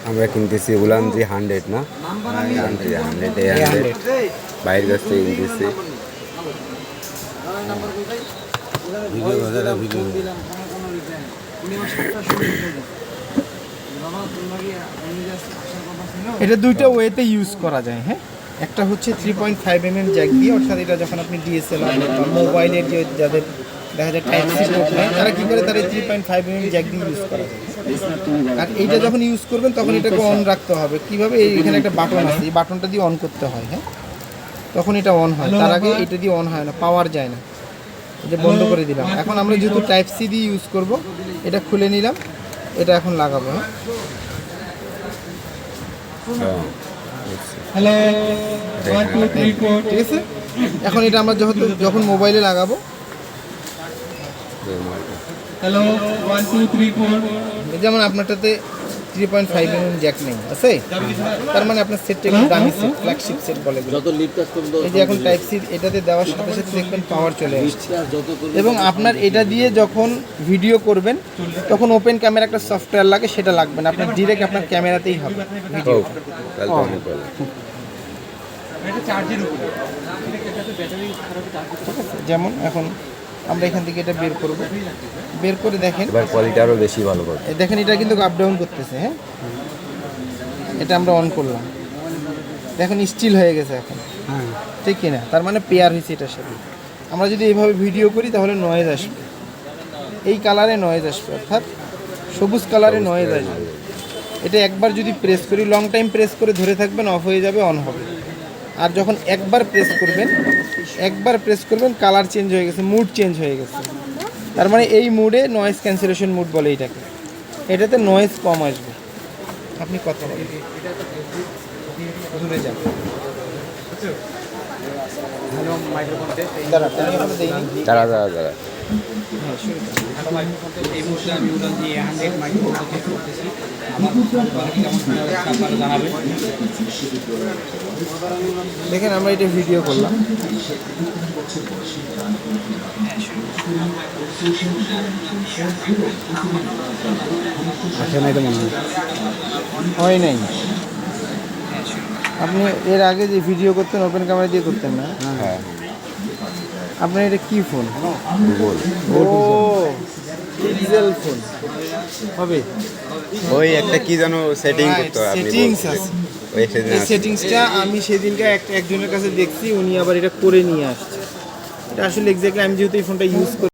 আমরা কিনতেছি উলানজি 100 না, 100 বাইরের কাছ থেকে কিনতেছি। এটা দুইটা ওয়েতে ইউজ করা যায়। হ্যাঁ, একটা হচ্ছে 3.5 জ্যাক দিয়ে, অর্থাৎ এটা যখন আপনি ডিএসএলআর বা মোবাইলের যে যাদের দেখা যায় টাইপ সি পোর্ট নেই, তারা কী করে, তারা 3.5 জ্যাক দিয়ে ইউজ করা যায়। আর এইটা যখন ইউজ করবেন তখন এটাকে অন রাখতে হবে। কীভাবে? এখানে একটা বাটন আছে, এই বাটনটা দিয়ে অন করতে হয়। হ্যাঁ, তখন এটা অন হয়, তার আগে এটা দিয়ে অন হয় না, পাওয়ার যায় না। এটা বন্ধ করে দিলাম। এখন আমরা যেহেতু টাইপ সি দিয়ে ইউজ করব, এটা খুলে নিলাম, এটা এখন লাগাবো। হ্যালো, ঠিক আছে। এখন এটা আমরা যখন মোবাইলে লাগাবো, হ্যালো 1 2 3 4, যেমন আপনারটাতে 3.5 জ্যাক নেই আছে, তার মানে আপনার সেটটা একটু দামি সেট, ফ্ল্যাগশিপ সেট বলে। এই যে এখন টাইপ সি এটাতে দেওয়ার সাথে সাথে দেখবেন পাওয়ার চলে আসছে। এবং আপনার এটা দিয়ে যখন ভিডিও করবেন তখন ওপেন ক্যামেরা একটা সফটওয়্যার লাগে, সেটা লাগবে না, আপনার ডিরেক্ট আপনার ক্যামেরাতেই হবে ভিডিও। যেমন এখন আমরা এখান থেকে এটা বের করব, বের করে দেখেন এবার কোয়ালিটি আরও বেশি ভালো করে দেখেন, এটা কিন্তু আপ ডাউন করতেছে। হ্যাঁ, এটা আমরা অন করলাম, দেখেন স্টিল হয়ে গেছে এখন, ঠিক কিনা? তার মানে পেয়ার হয়েছে এটার সাথে। আমরা যদি এইভাবে ভিডিও করি তাহলে নয়েজ আসবে, এই কালারে নয়েজ আসবে, অর্থাৎ সবুজ কালারে নয়েজ আসবে। এটা একবার যদি প্রেস করি, লং টাইম প্রেস করে ধরে থাকবেন, অফ হয়ে যাবে, অন হবে। আর যখন একবার প্রেস করবেন কালার চেঞ্জ হয়ে গেছে, মুড চেঞ্জ হয়ে গেছে। তার মানে এই মুডে নয়েজ ক্যান্সেলেশন মুড বলে এটাকে, এটাতে নয়েজ কম আসবে। আপনি কথা বলেন, দূরে যান। দাঁড়া দেখেন আমরা এটা ভিডিও করলাম, হয় নাই। আপনি এর আগে যে ভিডিও করতেন ওপেন ক্যামেরা দিয়ে করতেন না? হ্যাঁ, আপনার এটা কি ফোন? ও পিক্সেল ফোন হবে। ওই একটা কি যেন সেটিং করতে হয়, সেটিংস আছে, এই সেটিংসটা আমি সেদিনকে একজনের কাছে দেখছি, উনি আবার এটা করে নিয়ে আসছে। এটা আসলে এক্স্যাক্টলি আমি যেহেতু এই ফোনটা ইউজ করি